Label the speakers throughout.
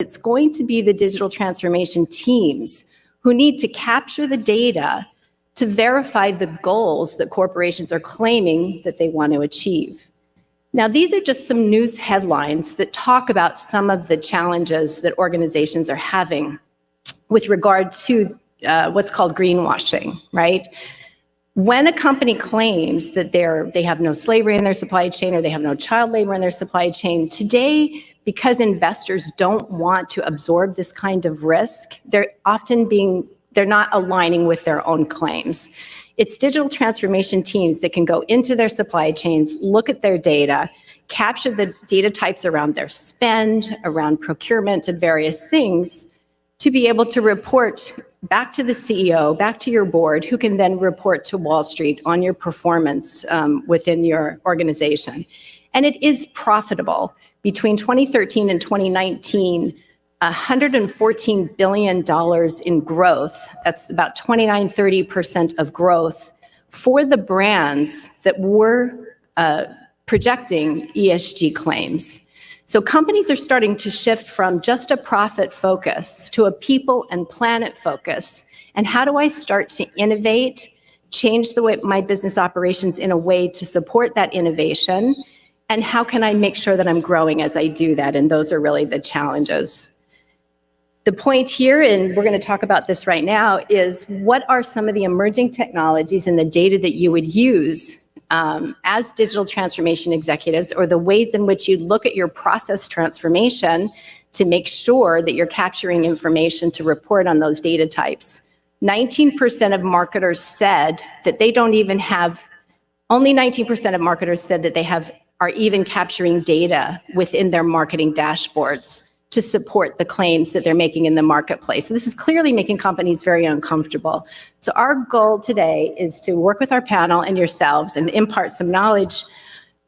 Speaker 1: It's going to be the digital transformation teams who need to capture the data to verify the goals that corporations are claiming that they want to achieve. Now, these are just some news headlines that talk about some of the challenges that organizations are having with regard to what's called greenwashing, right? When a company claims that they have no slavery in their supply chain or they have no child labor in their supply chain, today, because investors don't want to absorb this kind of risk, they're not aligning with their own claims. It's digital transformation teams that can go into their supply chains, look at their data, capture the data types around their spend, around procurement and various things, to be able to report back to the CEO, back to your board, who can then report to Wall Street on your performance within your organization. And it is profitable. Between 2013 and 2019, $114 billion in growth. That's about 29–30% of growth for the brands that were projecting ESG claims. So companies are starting to shift from just a profit focus to a people and planet focus. And how do I start to innovate, change the way my business operations in a way to support that innovation? And how can I make sure that I'm growing as I do that? And those are really the challenges. The point here, and we're going to talk about this right now, is what are some of the emerging technologies and the data that you would use as digital transformation executives, or the ways in which you look at your process transformation to make sure that you're capturing information to report on those data types. 19% of marketers said that they don't even have, only 19% of marketers said that they are even capturing data within their marketing dashboards to support the claims that they're making in the marketplace. So this is clearly making companies very uncomfortable. So our goal today is to work with our panel and yourselves and impart some knowledge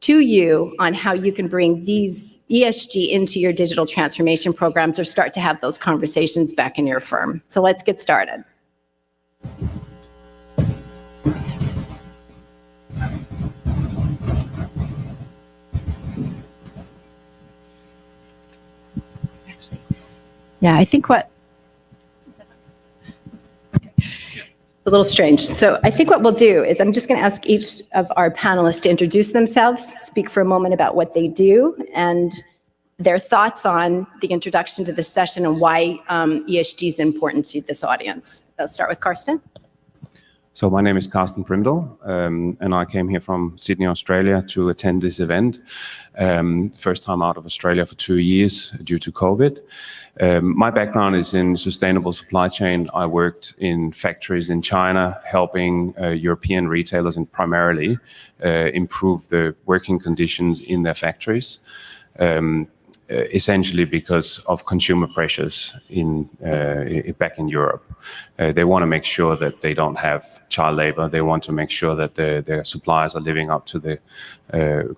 Speaker 1: to you on how you can bring these ESG into your digital transformation programs or start to have those conversations back in your firm. So let's get started. Yeah, I think a little strange. So I think what we'll do is I'm just going to ask each of our panelists to introduce themselves, speak for a moment about what they do, and their thoughts on the introduction to this session and why ESG is important to this audience. I'll start with Carsten.
Speaker 2: So my name is Carsten Primdal, and I came here from Sydney, Australia to attend this event. First time out of Australia for 2 years due to COVID. My background is in sustainable supply chain. I worked in factories in China, helping European retailers and primarily improve the working conditions in their factories. Essentially because of consumer pressures back in Europe. They want to make sure that they don't have child labor. They want to make sure that their suppliers are living up to the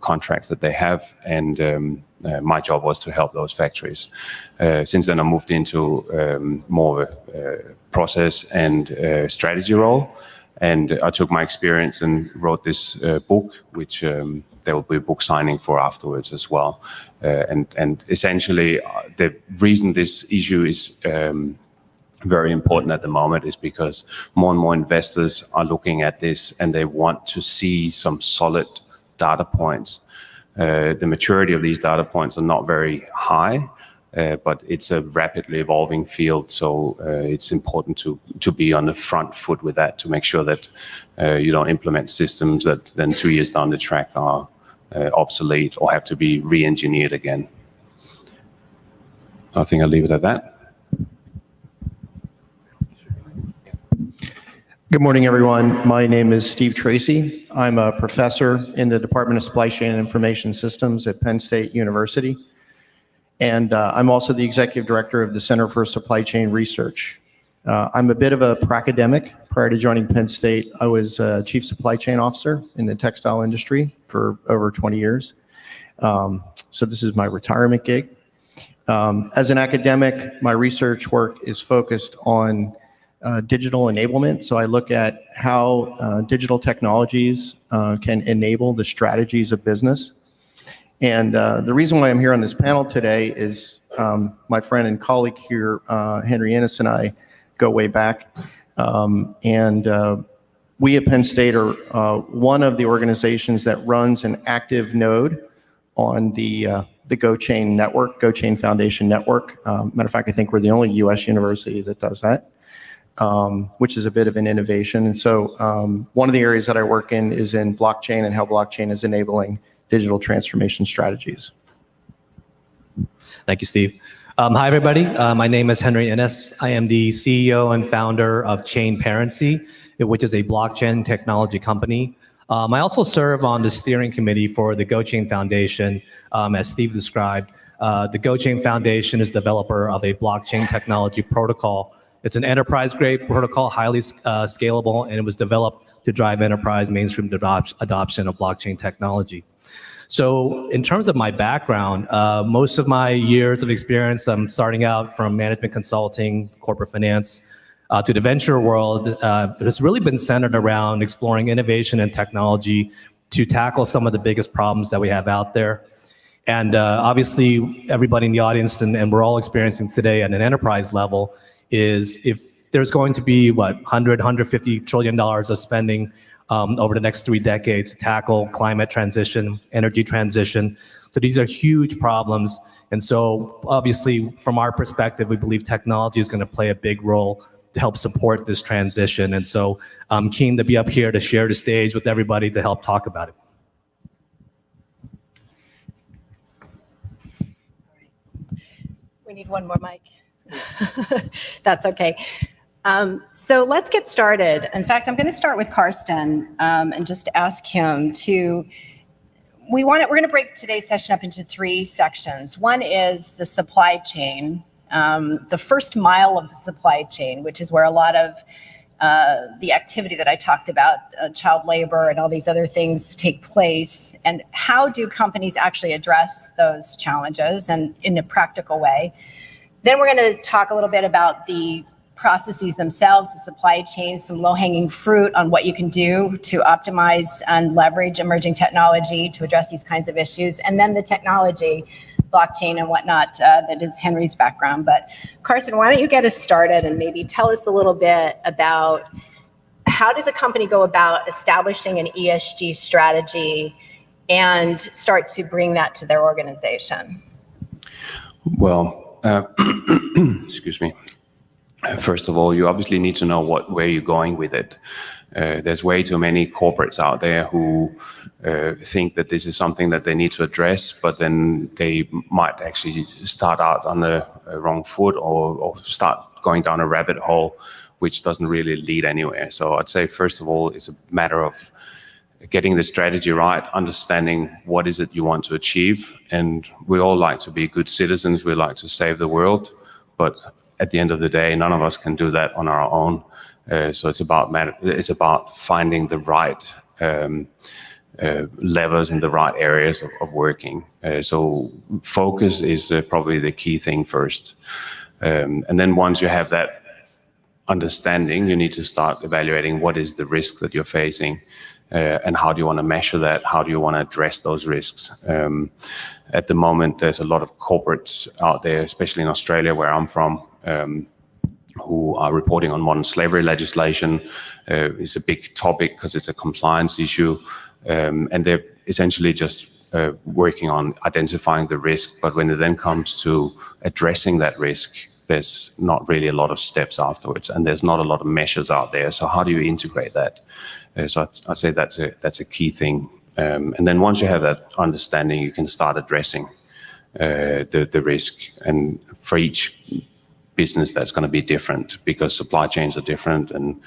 Speaker 2: contracts that they have. And my job was to help those factories. Since then, I moved into more of a process and strategy role. And I took my experience and wrote this book, which there will be a book signing for afterwards as well. And essentially, the reason this issue is very important at the moment is because more and more investors are looking at this and they want to see some solid data points. The maturity of these data points are not very high, but it's a rapidly evolving field, so it's important to be on the front foot with that, to make sure that you don't implement systems that then 2 years down the track are obsolete or have to be re-engineered again. I think I'll leave it at that.
Speaker 3: Good morning, everyone. My name is Steve Tracy. I'm a professor in the Department of Supply Chain and Information Systems at Penn State University. And I'm also the executive director of the Center for Supply Chain Research. I'm a bit of a pracademic. Prior to joining Penn State, I was chief supply chain officer in the textile industry for over 20 years. So this is my retirement gig. As an academic, my research work is focused on digital enablement. So I look at how digital technologies can enable the strategies of business. And the reason why I'm here on this panel today is my friend and colleague here, Henry Ines, and I go way back. We at Penn State are one of the organizations that runs an active node on the GoChain network, GoChain Foundation network. Matter of fact, I think we're the only U.S. university that does that, which is a bit of an innovation. And so one of the areas that I work in is in blockchain and how blockchain is enabling digital transformation strategies.
Speaker 4: Thank you, Steve. Hi, everybody. My name is Henry Ines. I am the CEO and founder of Chainparency, which is a blockchain technology company. I also serve on the steering committee for the GoChain Foundation. As Steve described, the GoChain Foundation is developer of a blockchain technology protocol. It's an enterprise-grade protocol, highly scalable, and it was developed to drive enterprise mainstream adoption of blockchain technology. So in terms of my background, most of my years of experience, I'm starting out from management consulting, corporate finance, to the venture world. It has really been centered around exploring innovation and technology to tackle some of the biggest problems that we have out there. And obviously, everybody in the audience, and we're all experiencing today at an enterprise level, is if there's going to be, $150 trillion of spending over the next 3 decades to tackle climate transition, energy transition. So these are huge problems. And so obviously, from our perspective, we believe technology is going to play a big role to help support this transition. And so I'm keen to be up here to share the stage with everybody to help talk about it.
Speaker 1: We need one more mic. That's okay. So let's get started. In fact, I'm going to start with Carsten and just ask him to. We're going to break today's session up into 3 sections. One is the supply chain, the first mile of the supply chain, which is where a lot of the activity that I talked about, child labor and all these other things take place. And how do companies actually address those challenges and in a practical way? Then we're going to talk a little bit about the processes themselves, the supply chain, some low-hanging fruit on what you can do to optimize and leverage emerging technology to address these kinds of issues, and then the technology, blockchain and whatnot, that is Henry's background. But Carsten, why don't you get us started and maybe tell us a little bit about how does a company go about establishing an ESG strategy and start to bring that to their organization?
Speaker 2: Well, excuse me. First of all, you obviously need to know where you're going with it. There's way too many corporates out there who think that this is something that they need to address, but then they might actually start out on the wrong foot or start going down a rabbit hole, which doesn't really lead anywhere. So I'd say, first of all, it's a matter of getting the strategy right, understanding what is it you want to achieve. And we all like to be good citizens. We like to save the world, but at the end of the day, none of us can do that on our own. So it's about finding the right levers in the right areas of working. So focus is probably the key thing first. And then once you have that understanding, you need to start evaluating what is the risk that you're facing and how do you want to measure that? How do you want to address those risks? At the moment, there's a lot of corporates out there, especially in Australia, where I'm from, who are reporting on modern slavery legislation. It's a big topic because it's a compliance issue, and they're essentially just working on identifying the risk. But when it then comes to addressing that risk, there's not really a lot of steps afterwards, and there's not a lot of measures out there. So how do you integrate that? So I say that's a key thing. And then once you have that understanding, you can start addressing the risk. And for each business, that's going to be different because supply chains are different and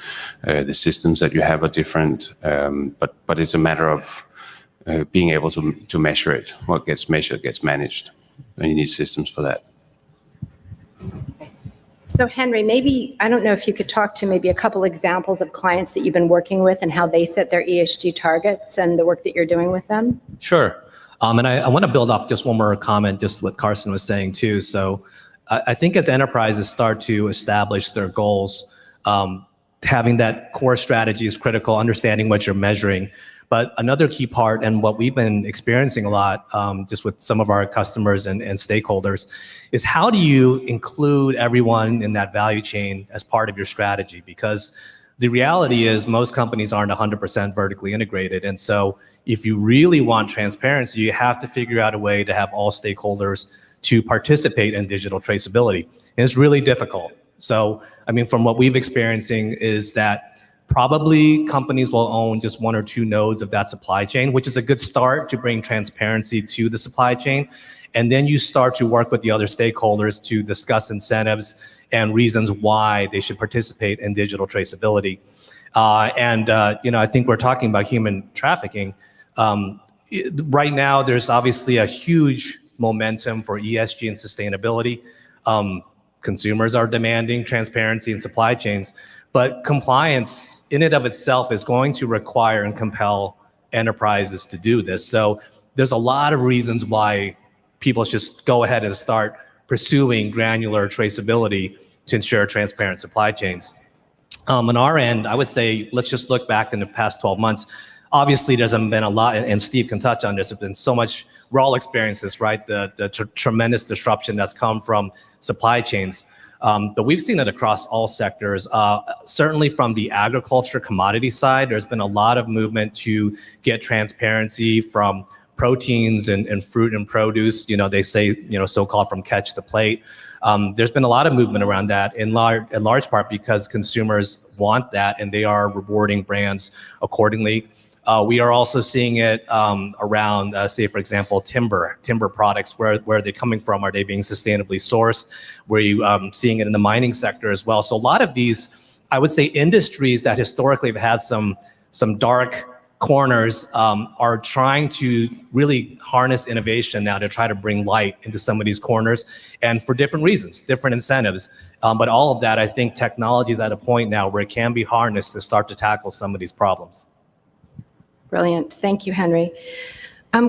Speaker 2: the systems that you have are different. But it's a matter of being able to measure it. What gets measured gets managed, and you need systems for that.
Speaker 1: So Henry, maybe, I don't know if you could talk to maybe a couple examples of clients that you've been working with and how they set their ESG targets and the work that you're doing with them.
Speaker 4: Sure. And I want to build off just one more comment, just what Carsten was saying too. So I think as enterprises start to establish their goals, having that core strategy is critical, understanding what you're measuring. But another key part, and what we've been experiencing a lot, just with some of our customers and stakeholders, is how do you include everyone in that value chain as part of your strategy? Because the reality is most companies aren't 100% vertically integrated. And so if you really want transparency, you have to figure out a way to have all stakeholders to participate in digital traceability. And it's really difficult. So, I mean, from what we've experiencing is that probably companies will own just 1 or 2 nodes of that supply chain, which is a good start to bring transparency to the supply chain. And then you start to work with the other stakeholders to discuss incentives and reasons why they should participate in digital traceability. I think we're talking about human trafficking. Right now, there's obviously a huge momentum for ESG and sustainability. Consumers are demanding transparency in supply chains, but compliance in and of itself is going to require and compel enterprises to do this. So there's a lot of reasons why people should go ahead and start pursuing granular traceability to ensure transparent supply chains. On our end, I would say, let's just look back in the past 12 months. Obviously, there's been a lot, and Steve can touch on this, there's been so much, we're all experiencing this, right? The tremendous disruption that's come from supply chains. But we've seen it across all sectors. Certainly from the agriculture commodity side, there's been a lot of movement to get transparency from proteins and fruit and produce. They say, so-called from catch to plate. There's been a lot of movement around that in large part because consumers want that and they are rewarding brands accordingly. We are also seeing it around, say, for example, timber products. Where are they coming from? Are they being sustainably sourced? Were you seeing it in the mining sector as well? So a lot of these, I would say, industries that historically have had some dark corners are trying to really harness innovation now to try to bring light into some of these corners, and for different reasons, different incentives. But all of that, I think technology is at a point now where it can be harnessed to start to tackle some of these problems.
Speaker 1: Brilliant. Thank you, Henry.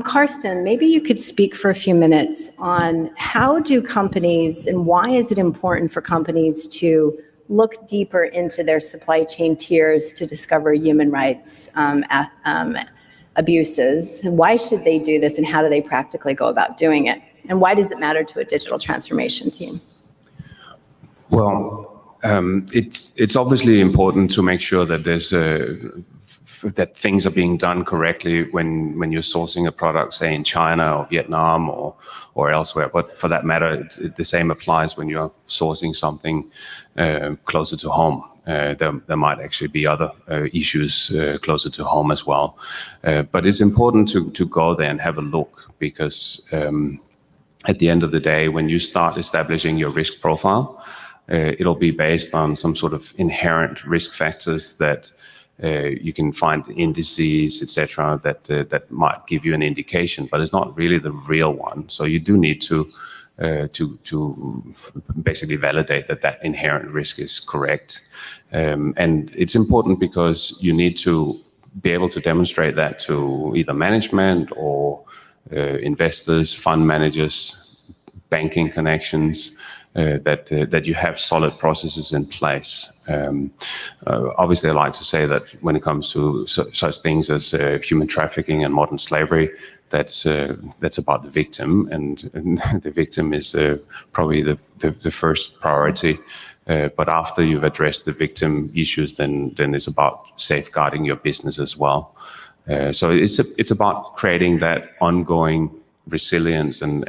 Speaker 1: Carsten, maybe you could speak for a few minutes on how do companies and why is it important for companies to look deeper into their supply chain tiers to discover human rights abuses? Why should they do this and how do they practically go about doing it? And why does it matter to a digital transformation team?
Speaker 2: Well, it's obviously important to make sure that that things are being done correctly when you're sourcing a product, say in China or Vietnam or elsewhere. But for that matter, the same applies when you're sourcing something closer to home. There might actually be other issues closer to home as well. But it's important to go there and have a look, because at the end of the day, when you start establishing your risk profile, it'll be based on some sort of inherent risk factors that you can find indices, etc., that might give you an indication, but it's not really the real one. So you do need to basically validate that inherent risk is correct. And it's important because you need to be able to demonstrate that to either management or investors, fund managers, banking connections, that you have solid processes in place. Obviously, I like to say that when it comes to such things as human trafficking and modern slavery, that's about the victim, and the victim is probably the first priority. But after you've addressed the victim issues, then it's about safeguarding your business as well. So it's about creating that ongoing resilience and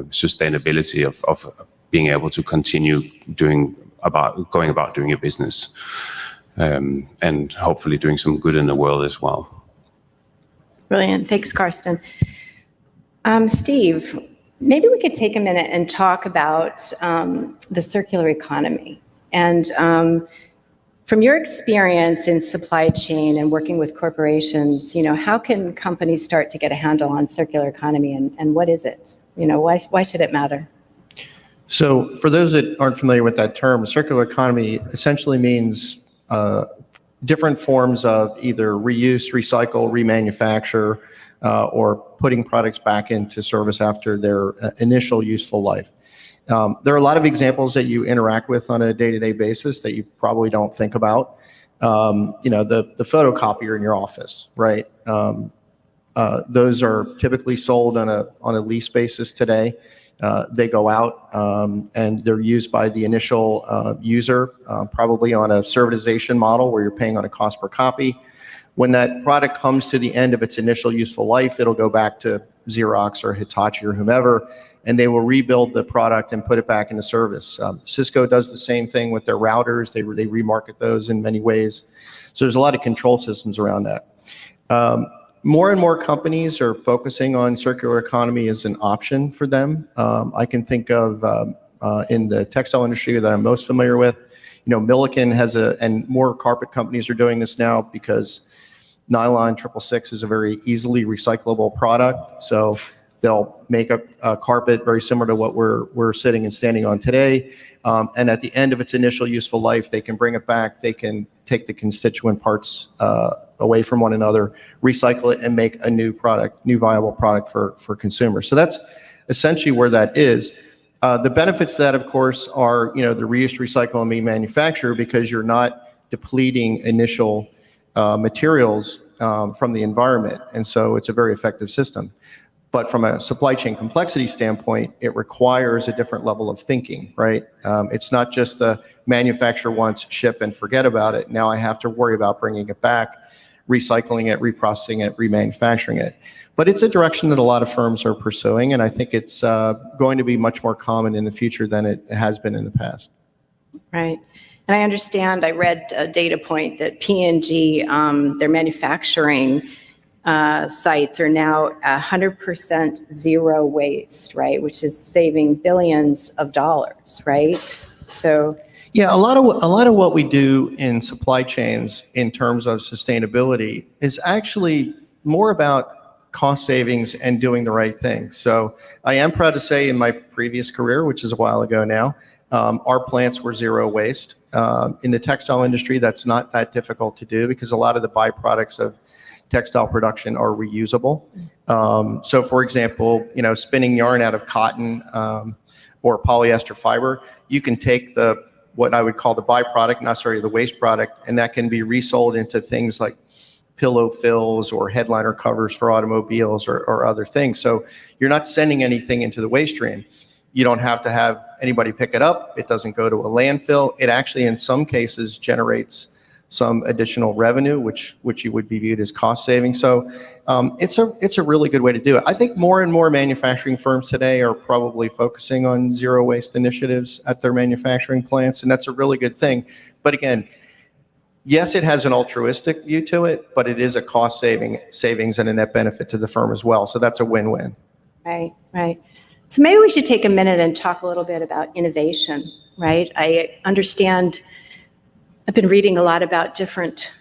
Speaker 2: sustainability of being able to continue going about doing your business, and hopefully doing some good in the world as well.
Speaker 1: Brilliant. Thanks, Carsten. Steve, maybe we could take a minute and talk about the circular economy. And from your experience in supply chain and working with corporations, how can companies start to get a handle on circular economy, and what is it? Why should it matter?
Speaker 3: So for those that aren't familiar with that term, circular economy essentially means different forms of either reuse, recycle, remanufacture, or putting products back into service after their initial useful life. There are a lot of examples that you interact with on a day-to-day basis that you probably don't think about. the photocopier in your office, right? Those are typically sold on a lease basis today. They go out and they're used by the initial user, probably on a servitization model where you're paying on a cost per copy. When that product comes to the end of its initial useful life, it'll go back to Xerox or Hitachi or whomever, and they will rebuild the product and put it back into service. Cisco does the same thing with their routers. They remarket those in many ways. So there's a lot of control systems around that. More and more companies are focusing on circular economy as an option for them. I can think of in the textile industry that I'm most familiar with, Milliken has and more carpet companies are doing this now because nylon 666 is a very easily recyclable product. So they'll make a carpet very similar to what we're sitting and standing on today. And at the end of its initial useful life, they can bring it back. They can take the constituent parts away from one another, recycle it, and make a new product, new viable product for consumers. So that's essentially where that is. The benefits of that, of course, are the reuse, recycle, and remanufacture, because you're not depleting initial materials from the environment, and so it's a very effective system. But from a supply chain complexity standpoint, it requires a different level of thinking, right? It's not just the manufacturer once, ship, and forget about it. Now I have to worry about bringing it back, recycling it, reprocessing it, remanufacturing it. But it's a direction that a lot of firms are pursuing, and I think it's going to be much more common in the future than it has been in the past.
Speaker 1: Right. And I understand, I read a data point that P&G, their manufacturing sites are now 100% zero waste, right? Which is saving billions of dollars, right? So
Speaker 3: yeah, a lot of what we do in supply chains in terms of sustainability is actually more about cost savings and doing the right thing. So I am proud to say in my previous career, which is a while ago now, our plants were zero waste. In the textile industry, that's not that difficult to do because a lot of the byproducts of textile production are reusable. So for example, spinning yarn out of cotton or polyester fiber, you can take what I would call the byproduct, not necessarily the waste product, and that can be resold into things like pillow fills or headliner covers for automobiles or other things. So you're not sending anything into the waste stream. You don't have to have anybody pick it up. It doesn't go to a landfill. It actually, in some cases, generates some additional revenue, which you would be viewed as cost saving. So it's a really good way to do it. I think more and more manufacturing firms today are probably focusing on zero waste initiatives at their manufacturing plants, and that's a really good thing. But again, yes, it has an altruistic view to it, but it is a cost savings and a net benefit to the firm as well. So that's a win-win.
Speaker 1: Right, right. So maybe we should take a minute and talk a little bit about innovation, right? I understand, I've been reading a lot about different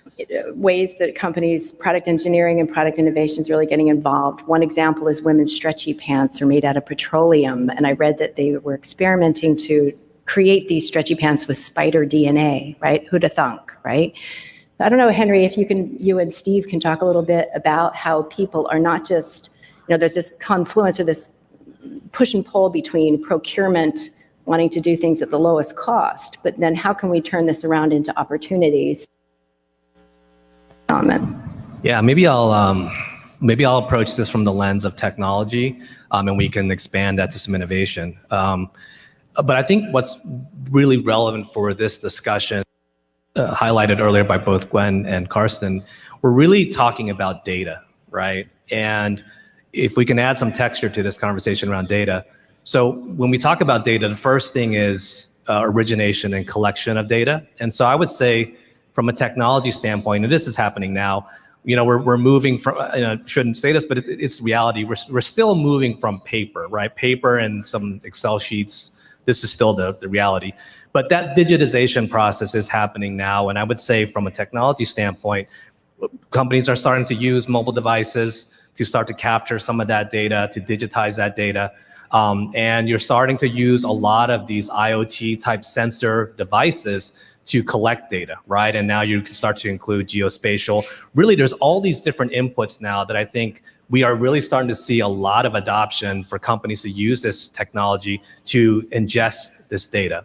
Speaker 1: ways that companies, product engineering and product innovation is really getting involved. One example is women's stretchy pants are made out of petroleum, and I read that they were experimenting to create these stretchy pants with spider DNA, right? Who'da thunk, right? I don't know, Henry, if you and Steve can talk a little bit about how people are not just, there's this confluence or this push and pull between procurement, wanting to do things at the lowest cost, but then how can we turn this around into opportunities?
Speaker 4: Yeah, maybe I'll approach this from the lens of technology, and we can expand that to some innovation. But I think what's really relevant for this discussion, highlighted earlier by both Gwen and Carsten, we're really talking about data, right? And if we can add some texture to this conversation around data. So when we talk about data, the first thing is origination and collection of data. And so I would say from a technology standpoint, and this is happening now, we're moving from, shouldn't say this, but it's reality. We're still moving from paper, right? Paper and some Excel sheets. This is still the reality. But that digitization process is happening now. And I would say from a technology standpoint, companies are starting to use mobile devices to start to capture some of that data, to digitize that data. And you're starting to use a lot of these IoT type sensor devices to collect data, right? And now you can start to include geospatial. Really, there's all these different inputs now that I think we are really starting to see a lot of adoption for companies to use this technology to ingest this data.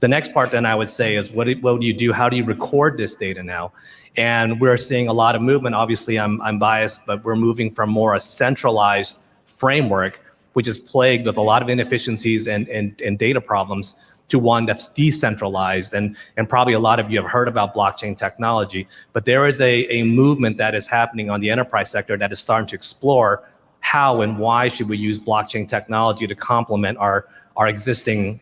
Speaker 4: The next part then I would say is what do you do? How do you record this data now? And we're seeing a lot of movement. Obviously, I'm biased, but we're moving from more a centralized framework, which is plagued with a lot of inefficiencies and data problems, to one that's decentralized. And probably a lot of you have heard about blockchain technology, but there is a movement that is happening on the enterprise sector that is starting to explore how and why should we use blockchain technology to complement our existing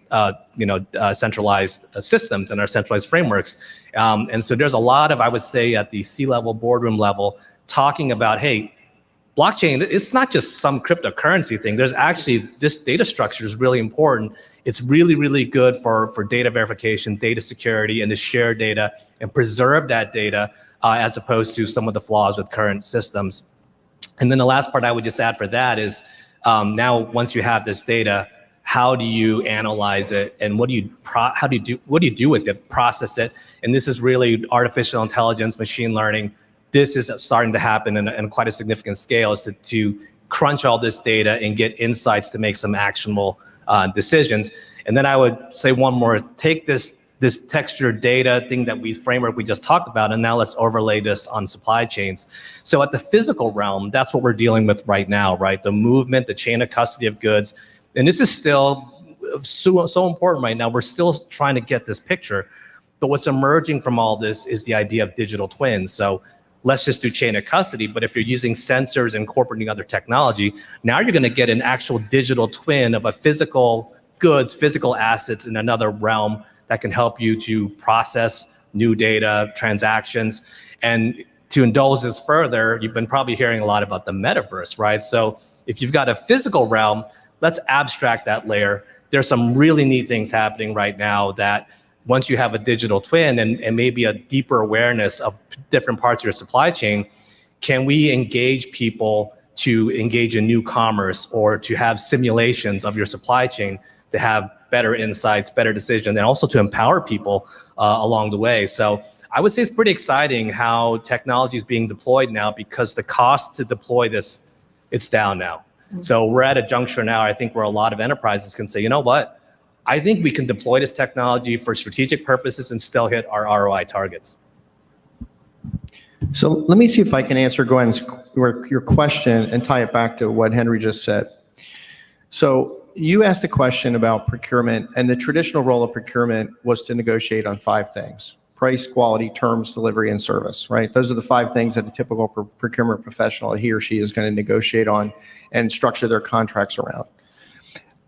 Speaker 4: centralized systems and our centralized frameworks. And so there's a lot of, I would say, at the C-level boardroom level, talking about, hey, blockchain, it's not just some cryptocurrency thing. There's actually, this data structure is really important. It's really, really good for data verification, data security, and to share data and preserve that data as opposed to some of the flaws with current systems. And then the last part I would just add for that is now once you have this data, how do you analyze it, and what do you do with it? Process it, and this is really artificial intelligence, machine learning. This is starting to happen in quite a significant scale, is to crunch all this data and get insights to make some actionable decisions. And then I would say one more: take this textured data thing framework we just talked about, and now let's overlay this on supply chains. So at the physical realm, that's what we're dealing with right now, right? The movement, the chain of custody of goods. And this is still so important right now. We're still trying to get this picture. But what's emerging from all this is the idea of digital twins. So let's just do chain of custody. But if you're using sensors and incorporating other technology, now you're going to get an actual digital twin of a physical goods, physical assets in another realm that can help you to process new data, transactions. And to indulge this further, you've been probably hearing a lot about the metaverse, right? So if you've got a physical realm, let's abstract that layer. There's some really neat things happening right now that once you have a digital twin and maybe a deeper awareness of different parts of your supply chain, can we engage people to engage in new commerce or to have simulations of your supply chain to have better insights, better decisions, and also to empower people along the way? So I would say it's pretty exciting how technology is being deployed now, because the cost to deploy this, it's down now. So we're at a juncture now, I think, where a lot of enterprises can say, you know what, I think we can deploy this technology for strategic purposes and still hit our ROI targets.
Speaker 3: So let me see if I can answer Gwen's your question and tie it back to what Henry just said. So you asked a question about procurement, and the traditional role of procurement was to negotiate on 5 things: price, quality, terms, delivery, and service, right? Those are the 5 things that a typical procurement professional, he or she, is going to negotiate on and structure their contracts around.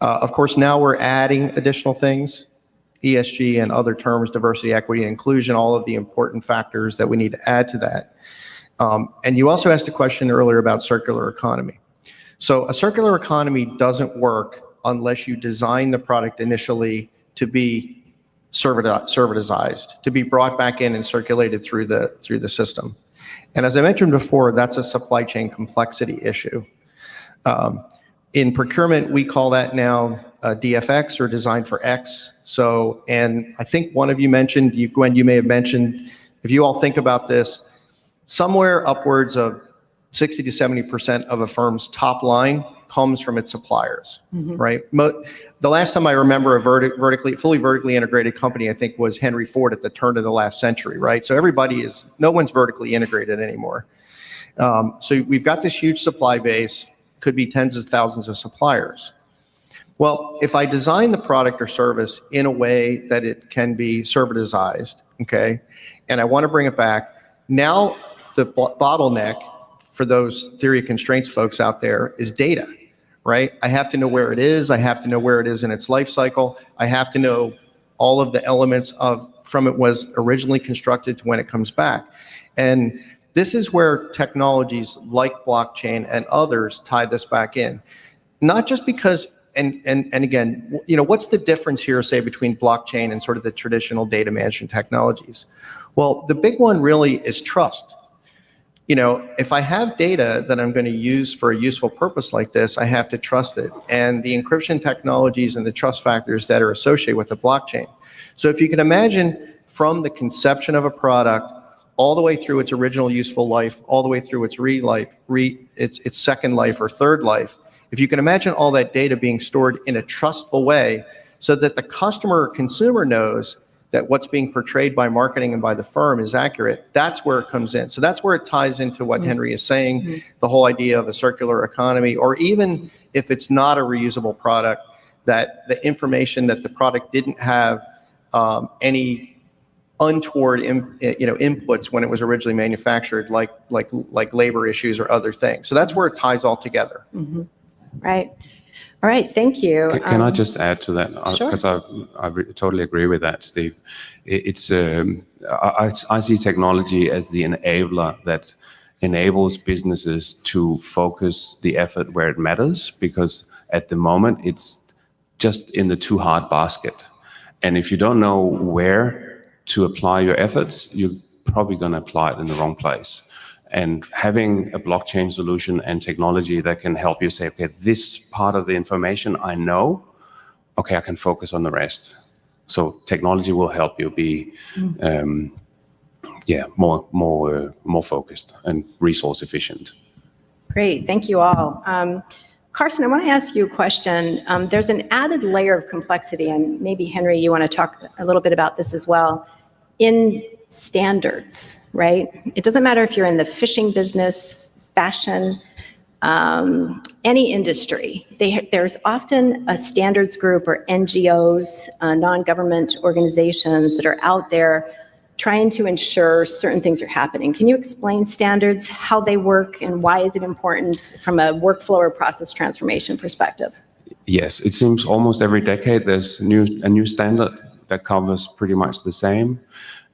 Speaker 3: Of course, now we're adding additional things: ESG and other terms, diversity, equity, and inclusion, all of the important factors that we need to add to that. And you also asked a question earlier about circular economy. So a circular economy doesn't work unless you design the product initially to be servitized, to be brought back in and circulated through the system. And as I mentioned before, that's a supply chain complexity issue. In procurement, we call that now DFX, or design for X. So, and I think one of you mentioned, Gwen, you may have mentioned, if you all think about this, somewhere upwards of 60 to 70% of a firm's top line comes from its suppliers, right? The last time I remember a fully vertically integrated company, I think, was Henry Ford at the turn of the last century, right? So no one's vertically integrated anymore. So we've got this huge supply base, could be tens of thousands of suppliers. Well, if I design the product or service in a way that it can be servitized, okay, and I want to bring it back, now the bottleneck for those theory of constraints folks out there is data, right? I have to know where it is. I have to know where it is in its life cycle. I have to know all of the elements from it was originally constructed to when it comes back. And this is where technologies like blockchain and others tie this back in. Not just because, and again, what's the difference here, say, between blockchain and sort of the traditional data management technologies? Well, the big one really is trust. If I have data that I'm going to use for a useful purpose like this, I have to trust it. And the encryption technologies and the trust factors that are associated with the blockchain. So if you can imagine, from the conception of a product all the way through its original useful life, all the way through its its second life or third life, if you can imagine all that data being stored in a trustful way so that the customer or consumer knows that what's being portrayed by marketing and by the firm is accurate. That's where it comes in. So that's where it ties into what Henry is saying, the whole idea of a circular economy, or even if it's not a reusable product, that the information that the product didn't have any untoward inputs when it was originally manufactured, like labor issues or other things. So that's where it ties all together.
Speaker 1: Right. All right, thank you.
Speaker 2: Can I just add to that?
Speaker 1: Sure.
Speaker 2: Because I totally agree with that, Steve. It's I see technology as the enabler that enables businesses to focus the effort where it matters, because at the moment it's just in the too hard basket. And if you don't know where to apply your efforts, you're probably going to apply it in the wrong place. And having a blockchain solution and technology that can help you say, okay, this part of the information I know, okay, I can focus on the rest. So technology will help you be, more focused and resource efficient.
Speaker 1: Great, thank you all. Carsten, I want to ask you a question. There's an added layer of complexity, and maybe Henry, you want to talk a little bit about this as well, in standards, right? It doesn't matter if you're in the fishing business, fashion, any industry. There's often a standards group or NGOs, non-government organizations that are out there trying to ensure certain things are happening. Can you explain standards, how they work, and why is it important from a workflow or process transformation perspective?
Speaker 2: Yes, it seems almost every decade there's a new standard that covers pretty much the same.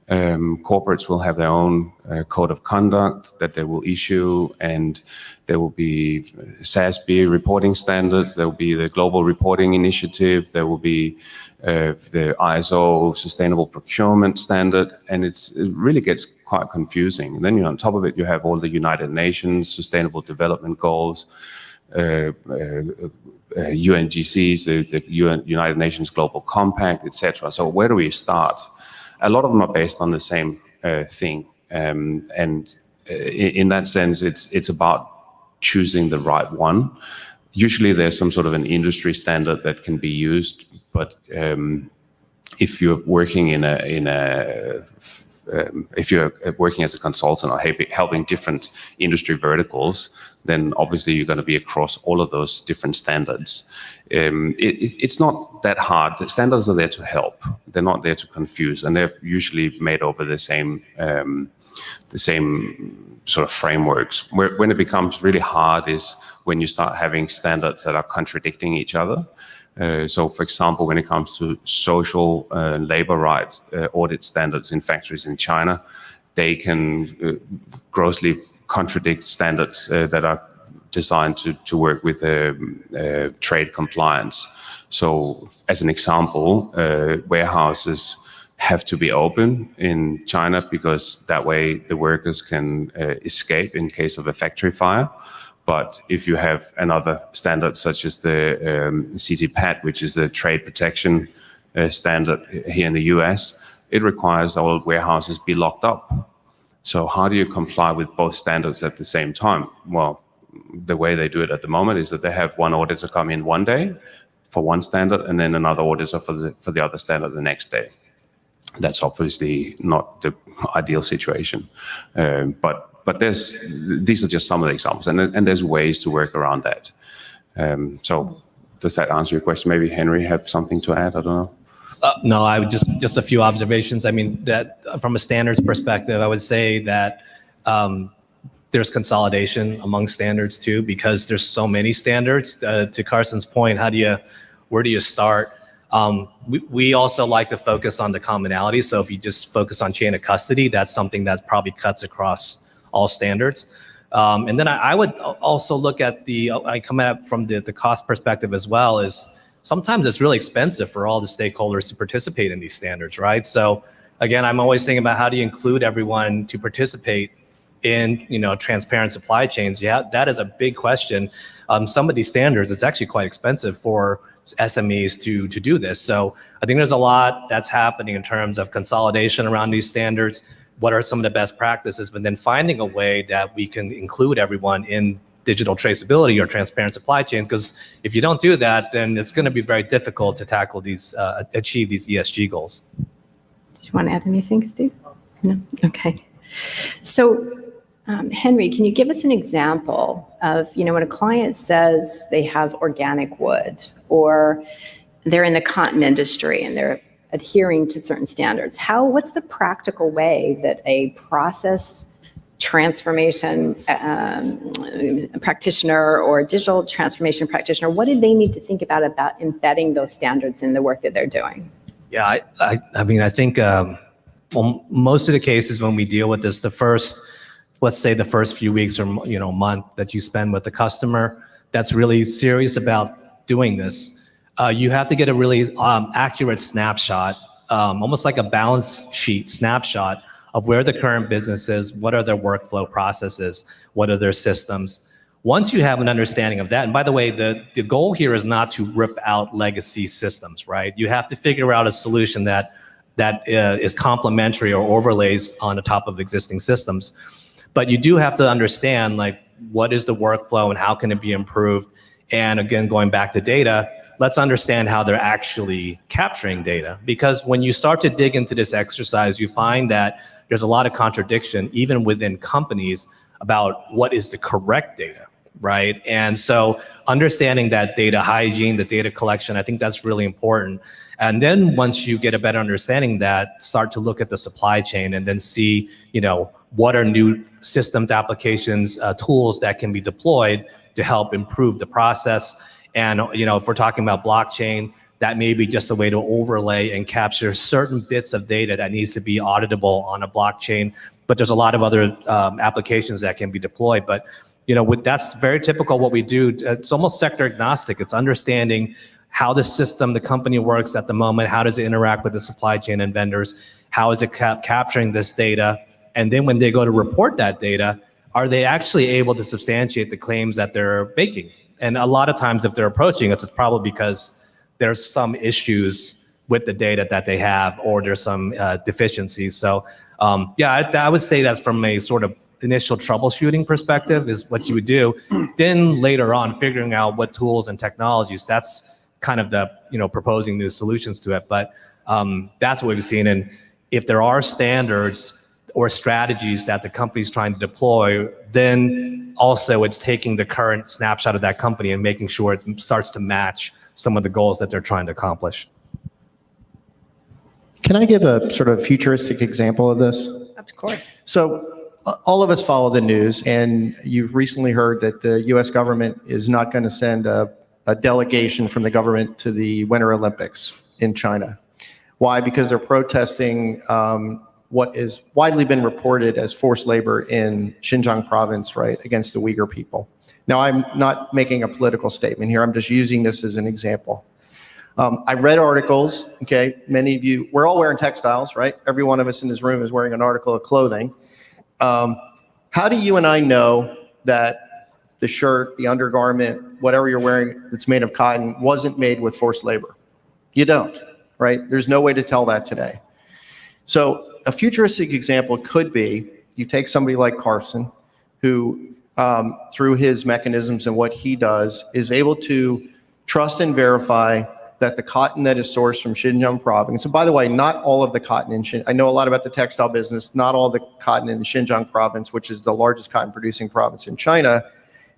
Speaker 2: Corporates will have their own code of conduct that they will issue, and there will be SASB reporting standards, there will be the Global Reporting Initiative, there will be the ISO Sustainable Procurement Standard, and it really gets quite confusing. And then on top of it, you have all the United Nations Sustainable Development Goals, UNGCs, the United Nations Global Compact, etc. So where do we start? A lot of them are based on the same thing, and in that sense, it's about choosing the right one. Usually, there's some sort of an industry standard that can be used, but if you're working if you're working as a consultant or helping different industry verticals, then obviously you're going to be across all of those different standards. It's not that hard. The standards are there to help. They're not there to confuse, and they're usually made over the same sort of frameworks. When it becomes really hard is when you start having standards that are contradicting each other. So, for example, when it comes to social labor rights audit standards in factories in China, they can grossly contradict standards that are designed to work with trade compliance. So, as an example, warehouses have to be open in China because that way the workers can escape in case of a factory fire. But if you have another standard such as the CTPAT, which is the trade protection standard here in the US, it requires all warehouses be locked up. So how do you comply with both standards at the same time? Well, the way they do it at the moment is that they have one auditor come in one day for one standard and then another auditor for the other standard the next day. That's obviously not the ideal situation, but these are just some of the examples, and there's ways to work around that. So does that answer your question? Maybe Henry have something to add? I don't know.
Speaker 4: No, I would just a few observations. I mean, that from a standards perspective, I would say that there's consolidation among standards too, because there's so many standards. To Carsten's point, where do you start? We also like to focus on the commonality. So if you just focus on chain of custody, that's something that probably cuts across all standards. And then I would also look at I come at it from the cost perspective as well, is sometimes it's really expensive for all the stakeholders to participate in these standards, right? So again, I'm always thinking about how do you include everyone to participate in, transparent supply chains. Yeah, that is a big question. Some of these standards, it's actually quite expensive for SMEs to do this. So I think there's a lot that's happening in terms of consolidation around these standards. What are some of the best practices, but then finding a way that we can include everyone in digital traceability or transparent supply chains, because if you don't do that, then it's going to be very difficult to tackle these, achieve these ESG goals.
Speaker 1: Do you want to add anything, Steve? No? Okay. So, Henry, can you give us an example of, when a client says they have organic wood, or they're in the cotton industry and they're adhering to certain standards? What's the practical way that a process transformation practitioner or digital transformation practitioner, what do they need to think about embedding those standards in the work that they're doing?
Speaker 4: Yeah, I mean, I think well, most of the cases when we deal with this, let's say the first few weeks or month that you spend with the customer that's really serious about doing this, you have to get a really accurate snapshot, almost like a balance sheet snapshot of where the current business is, what are their workflow processes, what are their systems. Once you have an understanding of that, and by the way, the goal here is not to rip out legacy systems, right? You have to figure out a solution that is complementary or overlays on the top of existing systems. But you do have to understand, like, what is the workflow and how can it be improved? And again, going back to data, let's understand how they're actually capturing data. Because when you start to dig into this exercise, you find that there's a lot of contradiction, even within companies, about what is the correct data, right? And so understanding that data hygiene, the data collection, I think that's really important. And then once you get a better understanding that, start to look at the supply chain and then see, what are new systems, applications, tools that can be deployed to help improve the process. And, if we're talking about blockchain, that may be just a way to overlay and capture certain bits of data that needs to be auditable on a blockchain. But there's a lot of other applications that can be deployed. But, that's very typical what we do. It's almost sector agnostic. It's understanding how the system, the company works at the moment, how does it interact with the supply chain and vendors, how is it capturing this data, and then when they go to report that data, are they actually able to substantiate the claims that they're making? And a lot of times if they're approaching us, it's probably because there's some issues with the data that they have, or there's some deficiencies. So I would say that's from a sort of initial troubleshooting perspective is what you would do. Then later on, figuring out what tools and technologies, that's kind of the, proposing new solutions to it. But that's what we've seen. And if there are standards or strategies that the company's trying to deploy, then also it's taking the current snapshot of that company and making sure it starts to match some of the goals that they're trying to accomplish.
Speaker 3: Can I give a sort of futuristic example of this?
Speaker 1: Of course.
Speaker 3: So all of us follow the news, and you've recently heard that the US government is not going to send a delegation from the government to the Winter Olympics in China. Why? Because they're protesting what is widely been reported as forced labor in Xinjiang province, right, against the Uyghur people. Now, I'm not making a political statement here. I'm just using this as an example. I've read articles, okay, many of you, we're all wearing textiles, right? Every one of us in this room is wearing an article of clothing. How do you and I know that the shirt, the undergarment, whatever you're wearing that's made of cotton wasn't made with forced labor? You don't, right? There's no way to tell that today. So a futuristic example could be, you take somebody like Carsten, who through his mechanisms and what he does is able to trust and verify that the cotton that is sourced from Xinjiang province, and by the way, not all of the cotton in Xinjiang, I know a lot about the textile business, not all the cotton in the Xinjiang province, which is the largest cotton producing province in China,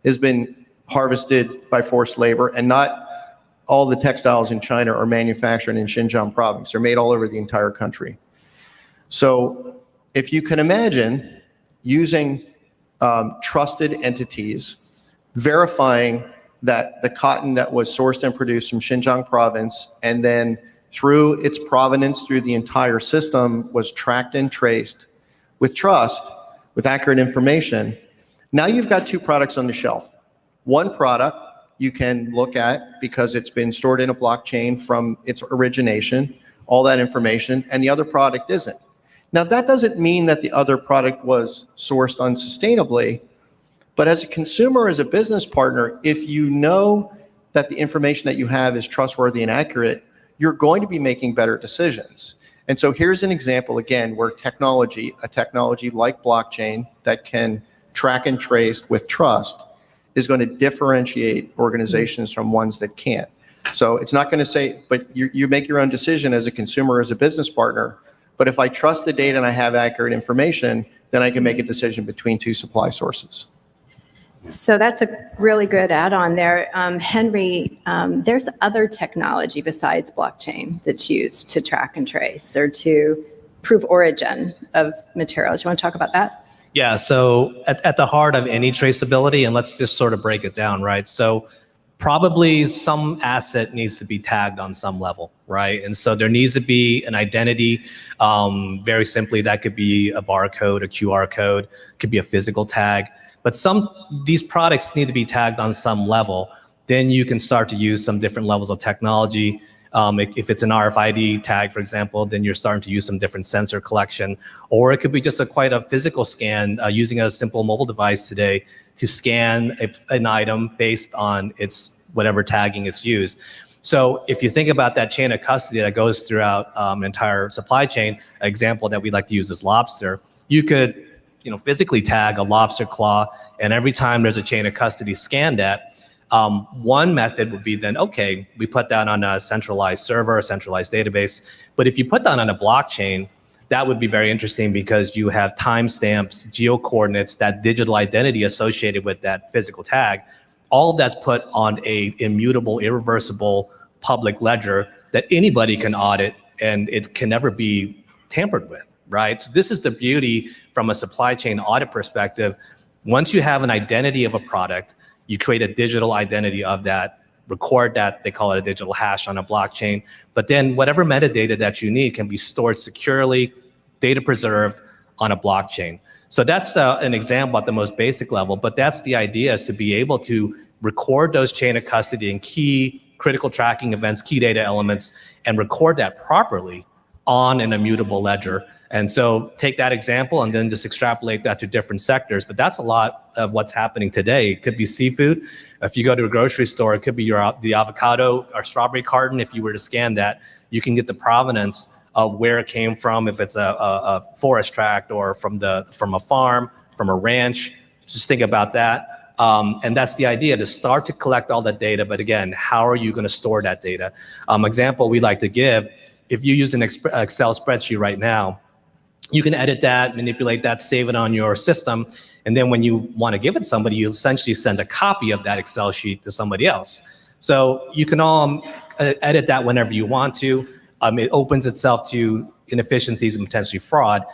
Speaker 3: has been harvested by forced labor, and not all the textiles in China are manufactured in Xinjiang province. They're made all over the entire country. So if you can imagine using trusted entities, verifying that the cotton that was sourced and produced from Xinjiang province, and then through its provenance through the entire system was tracked and traced with trust, with accurate information, now you've got two products on the shelf. One product you can look at because it's been stored in a blockchain from its origination, all that information, and the other product isn't. Now, that doesn't mean that the other product was sourced unsustainably, but as a consumer, as a business partner, if you know that the information that you have is trustworthy and accurate, you're going to be making better decisions. And so here's an example, again, where a technology like blockchain that can track and trace with trust is going to differentiate organizations from ones that can't. So it's not going to say, but you make your own decision as a consumer, as a business partner. But if I trust the data and I have accurate information, then I can make a decision between two supply sources.
Speaker 1: So that's a really good add-on there. Henry, there's other technology besides blockchain that's used to track and trace or to prove origin of materials. You want to talk about that?
Speaker 4: Yeah, so at the heart of any traceability, and let's just sort of break it down, right? So probably some asset needs to be tagged on some level, right? And so there needs to be an identity. Very simply, that could be a barcode, a QR code, could be a physical tag. But these products need to be tagged on some level. Then you can start to use some different levels of technology. If it's an RFID tag, for example, then you're starting to use some different sensor collection. Or it could be just quite a physical scan using a simple mobile device today to scan an item based on its whatever tagging it's used. So if you think about that chain of custody that goes throughout an entire supply chain, an example that we like to use is lobster. You could physically tag a lobster claw, and every time there's a chain of custody scanned at, one method would be then, okay, we put that on a centralized server, a centralized database. But if you put that on a blockchain, that would be very interesting because you have timestamps, geo-coordinates, that digital identity associated with that physical tag. All of that's put on a immutable, irreversible public ledger that anybody can audit, and it can never be tampered with, right? So this is the beauty from a supply chain audit perspective. Once you have an identity of a product, you create a digital identity of that, record that, they call it a digital hash on a blockchain, but then whatever metadata that you need can be stored securely, data preserved on a blockchain. So that's an example at the most basic level, but that's the idea, is to be able to record those chain of custody and key critical tracking events, key data elements, and record that properly on an immutable ledger. And so take that example and then just extrapolate that to different sectors. But that's a lot of what's happening today. It could be seafood. If you go to a grocery store, it could be the avocado or strawberry carton. If you were to scan that, you can get the provenance of where it came from, if it's a forest tract or from a farm, from a ranch. Just think about that. And that's the idea, to start to collect all that data. But again, how are you going to store that data? Example we like to give, if you use an Excel spreadsheet right now, you can edit that, manipulate that, save it on your system. And then when you want to give it to somebody, you essentially send a copy of that Excel sheet to somebody else. So you can all edit that whenever you want to. It opens itself to inefficiencies and potentially fraud.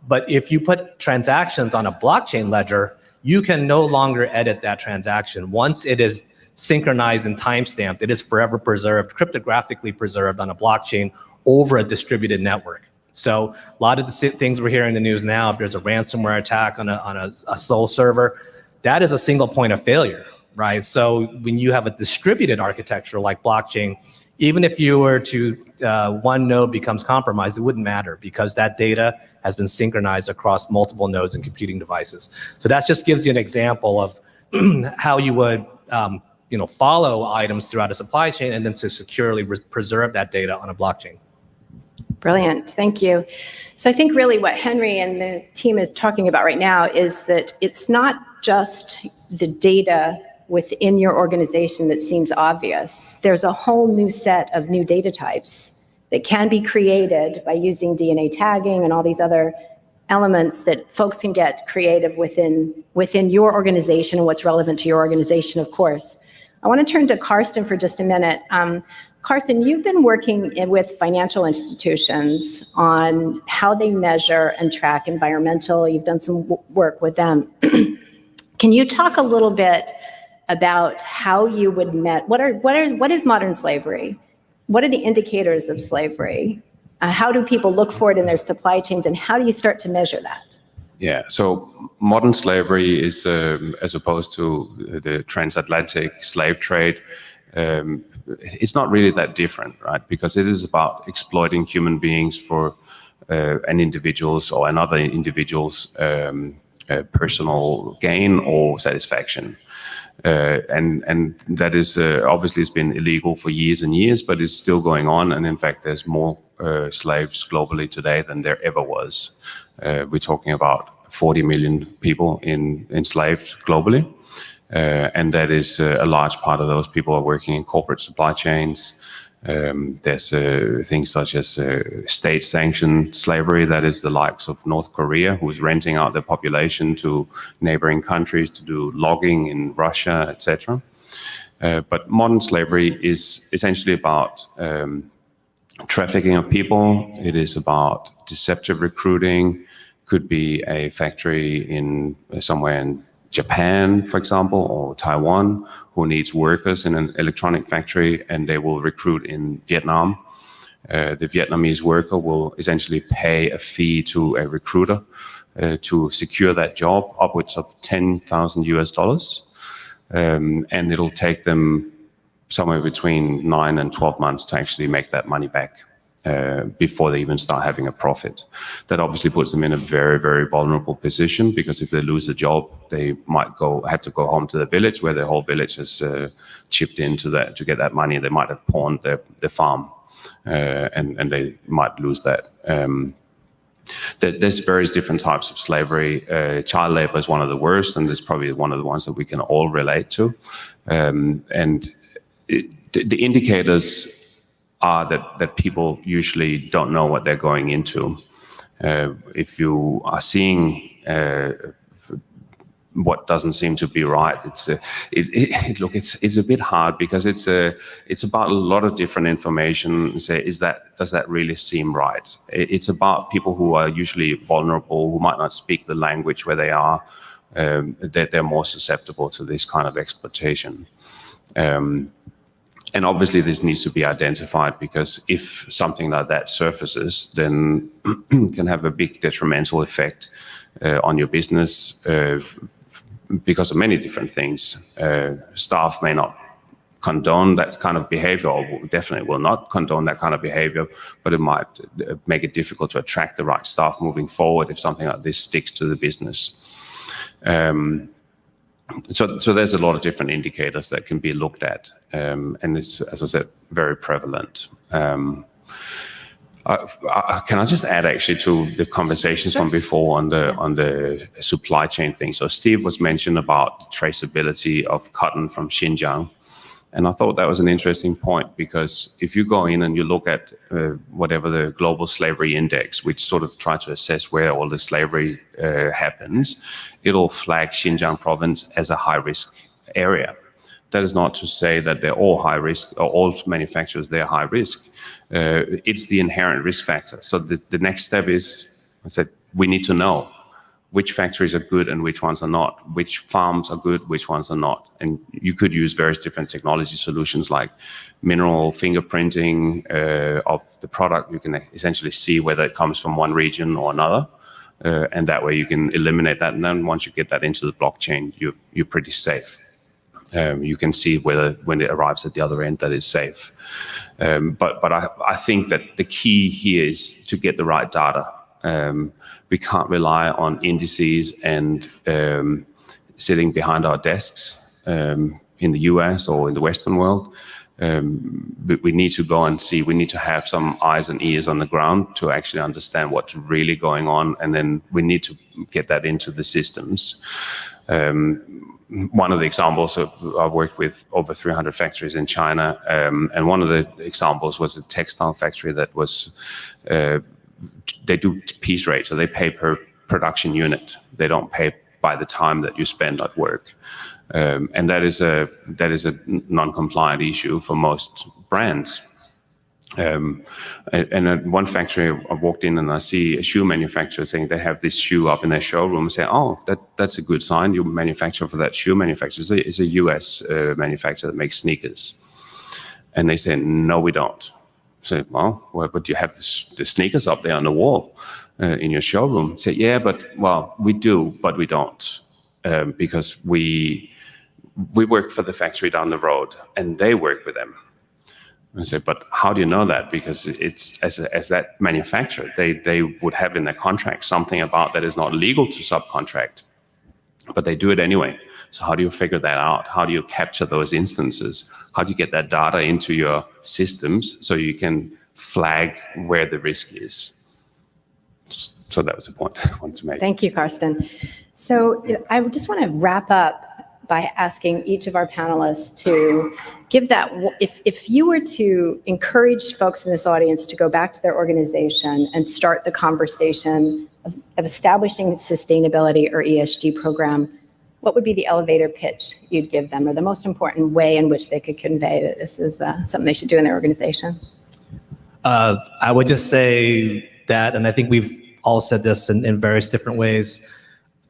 Speaker 4: But if you put transactions on a blockchain ledger, you can no longer edit that transaction. Once it is synchronized and timestamped, it is forever preserved, cryptographically preserved on a blockchain over a distributed network. So a lot of the things we're hearing in the news now, if there's a ransomware attack on a sole server, that is a single point of failure, right? So when you have a distributed architecture like blockchain, even if you were to, one node becomes compromised, it wouldn't matter because that data has been synchronized across multiple nodes and computing devices. So that just gives you an example of how you would follow items throughout a supply chain and then to securely preserve that data on a blockchain.
Speaker 1: Brilliant, thank you. So I think really what Henry and the team is talking about right now is that it's not just the data within your organization that seems obvious. There's a whole new set of new data types that can be created by using DNA tagging and all these other elements that folks can get creative within your organization and what's relevant to your organization, of course. I want to turn to Carsten for just a minute. Carsten, you've been working with financial institutions on how they measure and track environmental. You've done some work with them. Can you talk a little bit about how you would what is modern slavery? What are the indicators of slavery? How do people look for it in their supply chains, and how do you start to measure that?
Speaker 2: Yeah, so modern slavery is, as opposed to the transatlantic slave trade, it's not really that different, right? Because it is about exploiting human beings for an individual's or another individual's personal gain or satisfaction. And that is obviously it's been illegal for years and years, but it's still going on. And in fact, there's more slaves globally today than there ever was. We're talking about 40 million people enslaved globally. And that is a large part of those people are working in corporate supply chains. There's things such as state-sanctioned slavery, that is the likes of North Korea, who's renting out their population to neighboring countries to do logging in Russia, etc. But modern slavery is essentially about trafficking of people. It is about deceptive recruiting. Could be a factory in somewhere in Japan, for example, or Taiwan, who needs workers in an electronic factory, and they will recruit in Vietnam. The Vietnamese worker will essentially pay a fee to a recruiter to secure that job, upwards of $10,000 US. And it'll take them somewhere between 9 and 12 months to actually make that money back before they even start having a profit. That obviously puts them in a very, very vulnerable position, because if they lose the job, they might have to go home to the village where the whole village has chipped into that to get that money. They might have pawned their farm, and they might lose that. There's various different types of slavery. Child labor is one of the worst, and it's probably one of the ones that we can all relate to. The indicators are that people usually don't know what they're going into. If you are seeing what doesn't seem to be right, it's a bit hard, because it's about a lot of different information. Say, does that really seem right? It's about people who are usually vulnerable, who might not speak the language where they are. They're more susceptible to this kind of exploitation. And obviously this needs to be identified, because if something like that surfaces, then can have a big detrimental effect on your business because of many different things. Staff may not condone that kind of behavior, or definitely will not condone that kind of behavior, but it might make it difficult to attract the right staff moving forward if something like this sticks to the business. So there's a lot of different indicators that can be looked at, and it's, as I said, very prevalent. Can I just add actually to the conversations from before on the supply chain thing? So Steve was mentioned about traceability of cotton from Xinjiang. And I thought that was an interesting point, because if you go in and you look at whatever the Global Slavery Index, which sort of tries to assess where all the slavery happens, it'll flag Xinjiang province as a high-risk area. That is not to say that they're all high risk, or all manufacturers, they're high risk. It's the inherent risk factor. So the next step is, I said, we need to know which factories are good and which ones are not, which farms are good, which ones are not. And you could use various different technology solutions like mineral fingerprinting of the product. You can essentially see whether it comes from one region or another. And that way you can eliminate that. And then once you get that into the blockchain, you're pretty safe. You can see whether when it arrives at the other end that it's safe. But I think that the key here is to get the right data. We can't rely on indices and sitting behind our desks in the US or in the Western world. But we need to go and see, we need to have some eyes and ears on the ground to actually understand what's really going on. And then we need to get that into the systems. One of the examples, I've worked with over 300 factories in China. And one of the examples was a textile factory that was, they do piece rate, so they pay per production unit. They don't pay by the time that you spend at work. And that is a non-compliant issue for most brands. And at one factory, I walked in and I see a shoe manufacturer saying they have this shoe up in their showroom and say, oh, that's a good sign. You manufacture for that shoe manufacturer. It's a US manufacturer that makes sneakers. And they say, no, we don't. I say, well, but you have the sneakers up there on the wall in your showroom. I say, yeah, well, we do, but we don't. Because we work for the factory down the road and they work with them. I say, but how do you know that? Because it's as that manufacturer, they would have in their contract something about that is not legal to subcontract, but they do it anyway. So how do you figure that out? How do you capture those instances? How do you get that data into your systems so you can flag where the risk is? So that was the point I wanted to make.
Speaker 1: Thank you, Carsten. So I just want to wrap up by asking each of our panelists to give that, if you were to encourage folks in this audience to go back to their organization and start the conversation of establishing a sustainability or ESG program, what would be the elevator pitch you'd give them, or the most important way in which they could convey that this is something they should do in their organization?
Speaker 4: I would just say that, and I think we've all said this in various different ways,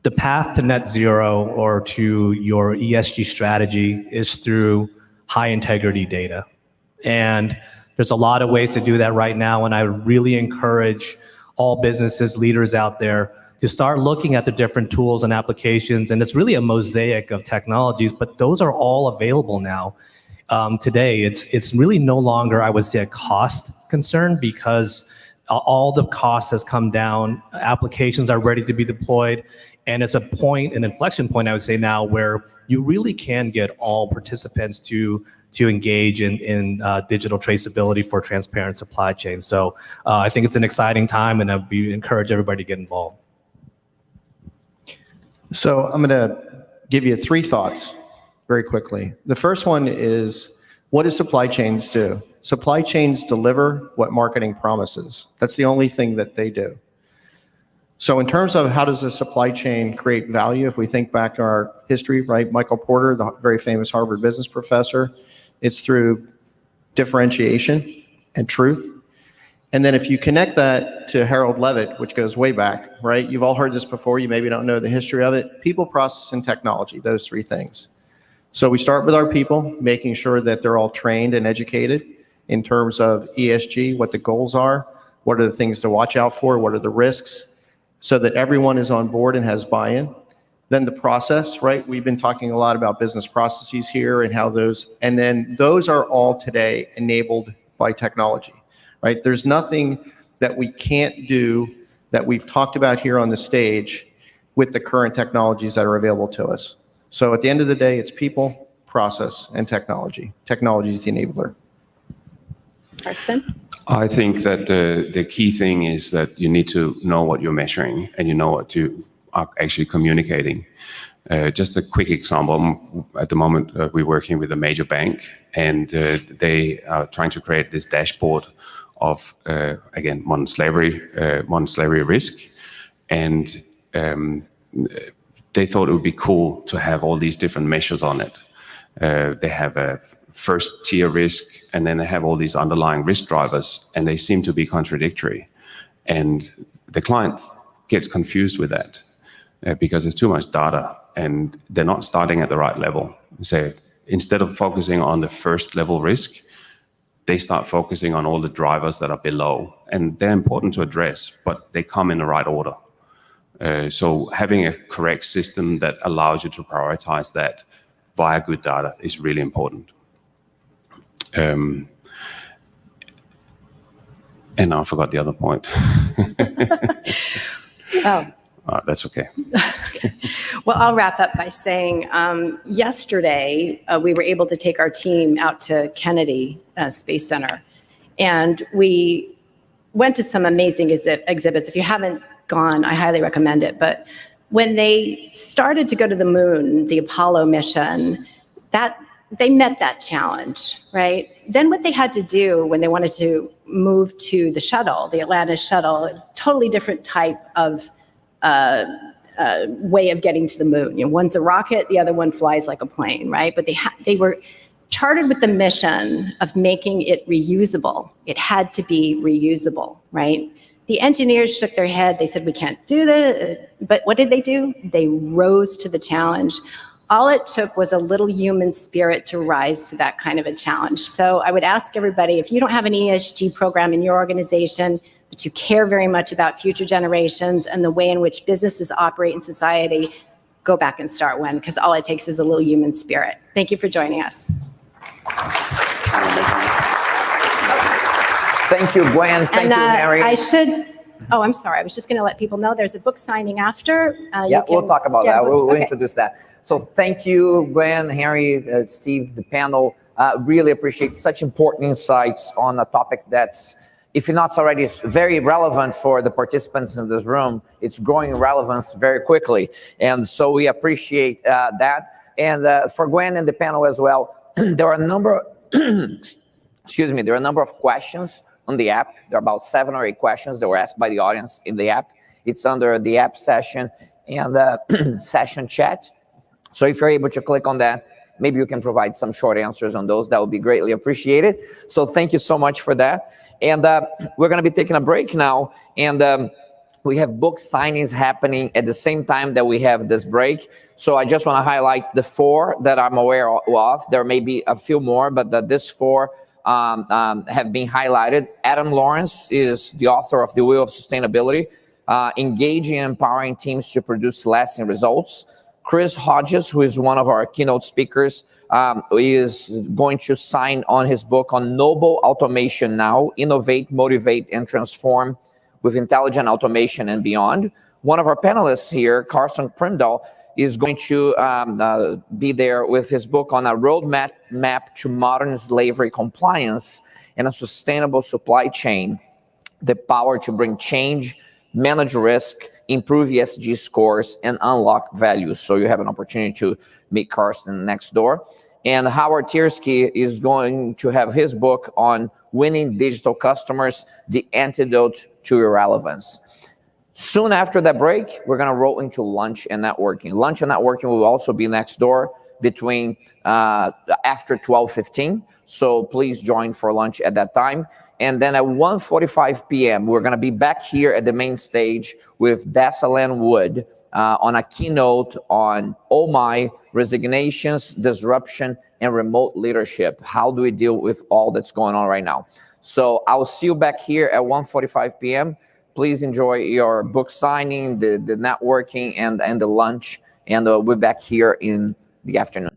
Speaker 4: the path to net zero or to your ESG strategy is through high integrity data. And there's a lot of ways to do that right now, and I really encourage all businesses, leaders out there to start looking at the different tools and applications. And it's really a mosaic of technologies, but those are all available now. Today, it's really no longer, I would say, a cost concern, because all the cost has come down, applications are ready to be deployed, and it's a point, an inflection point, I would say now, where you really can get all participants to engage in digital traceability for transparent supply chain. So I think it's an exciting time, and I'd encourage everybody to get involved.
Speaker 3: So I'm going to give you 3 thoughts very quickly. The first one is, what do supply chains do? Supply chains deliver what marketing promises. That's the only thing that they do. So in terms of how does a supply chain create value, if we think back to our history, right? Michael Porter, the very famous Harvard business professor, it's through differentiation and truth. And then if you connect that to Harold Levitt, which goes way back, right? You've all heard this before, you maybe don't know the history of it. People, process, and technology, those 3 things. So we start with our people, making sure that they're all trained and educated in terms of ESG, what the goals are, what are the things to watch out for, what are the risks, so that everyone is on board and has buy-in. Then the process, right? We've been talking a lot about business processes here and how those, and then those are all today enabled by technology, right? There's nothing that we can't do that we've talked about here on the stage with the current technologies that are available to us. So at the end of the day, it's people, process, and technology. Technology is the enabler.
Speaker 1: Carsten?
Speaker 2: I think that the key thing is that you need to know what you're measuring, and you know what you are actually communicating. Just a quick example, at the moment we're working with a major bank, and they are trying to create this dashboard of, again, modern slavery risk. And they thought it would be cool to have all these different measures on it. They have a first tier risk, and then they have all these underlying risk drivers, and they seem to be contradictory. And the client gets confused with that because there's too much data, and they're not starting at the right level. So instead of focusing on the first level risk, they start focusing on all the drivers that are below, and they're important to address, but they come in the right order. So having a correct system that allows you to prioritize that via good data is really important. And I forgot the other point.
Speaker 1: Oh.
Speaker 2: That's okay.
Speaker 1: Well, I'll wrap up by saying yesterday we were able to take our team out to Kennedy Space Center, and we went to some amazing exhibits. If you haven't gone, I highly recommend it. But when they started to go to the moon, the Apollo mission, they met that challenge, right? Then what they had to do when they wanted to move to the shuttle, the Atlantis shuttle, a totally different type of way of getting to the moon. You know, one's a rocket, the other one flies like a plane, right? But they were chartered with the mission of making it reusable. It had to be reusable, right? The engineers shook their head. They said, we can't do that. But what did they do? They rose to the challenge. All it took was a little human spirit to rise to that kind of a challenge. So I would ask everybody, if you don't have an ESG program in your organization, but you care very much about future generations and the way in which businesses operate in society, go back and start one, because all it takes is a little human spirit. Thank you for joining us.
Speaker 5: Thank you, Gwen. Thank you, Harry.
Speaker 1: I'm sorry. I was just going to let people know there's a book signing after.
Speaker 5: We'll talk about that. We'll introduce that. So thank you, Gwen, Harry, Steve, the panel. Really appreciate such important insights on a topic that's, if not already very relevant for the participants in this room, it's growing in relevance very quickly. And so we appreciate that. And for Gwen and the panel as well, there are a number, excuse me, there are a number of questions on the app. There are about 7 or 8 questions that were asked by the audience in the app. It's under the app session and session chat. So if you're able to click on that, maybe you can provide some short answers on those. That would be greatly appreciated. So thank you so much for that. And we're going to be taking a break now. And we have book signings happening at the same time that we have this break. So I just want to highlight the 4 that I'm aware of. There may be a few more, but this 4 have been highlighted. Adam Lawrence is the author of The Wheel of Sustainability, engaging and empowering teams to produce lasting results. Chris Hodges, who is one of our keynote speakers, is going to sign on his book on Noble Automation Now, Innovate, Motivate, and Transform with Intelligent Automation and Beyond. One of our panelists here, Carsten Primdal, is going to be there with his book on a roadmap to modern slavery compliance and a sustainable supply chain, the power to bring change, manage risk, improve ESG scores, and unlock value. So you have an opportunity to meet Carsten next door. And Howard Tiersky is going to have his book on winning digital customers, the antidote to irrelevance. Soon after that break, we're going to roll into lunch and networking. Lunch and networking will also be next door between after 12:15. So please join for lunch at that time. And then at 1:45 p.m., we're going to be back here at the main stage with Desalan Wood on a keynote on Oh My, resignations, disruption, and remote leadership. How do we deal with all that's going on right now? So I'll see you back here at 1:45 p.m. Please enjoy your book signing, the networking, and the lunch. And we'll be back here in the afternoon.